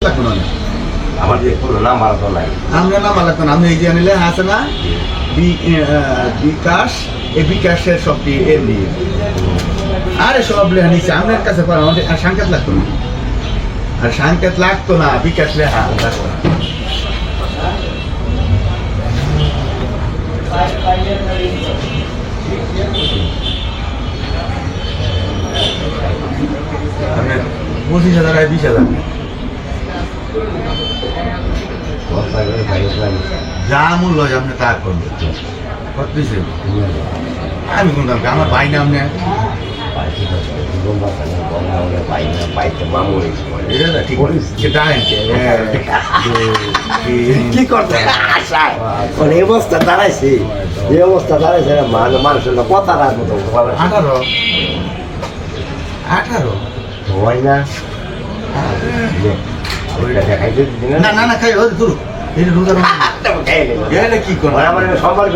আমার যে কোনো নাম্বার তো নাই। আমরা নাম্বার লাগতো না, আপনি এই যে নিলে আছে না বিকাশ, এই বিকাশের সবটি এর নিয়ে আরে সব লেখা নিচ্ছে আপনার কাছে পারেন, আর সংকেত লাগতো না, আর সংকেত লাগতো না, বিকাশ লেখা লাগতো না। আপনার 25,000 আর 20,000 যা মূল্য হয় আপনি তা করবেন। আমি কোনটা আমার ভাই নাম নেই কি করতে এই অবস্থা দাঁড়াইছে, এই অবস্থা দাঁড়াইছে মানুষের কথা রাখবো। 18 হয় না দেখাইতে না না না খাই ধরো এটা রোজা কি করবো আমার সম্পর্ক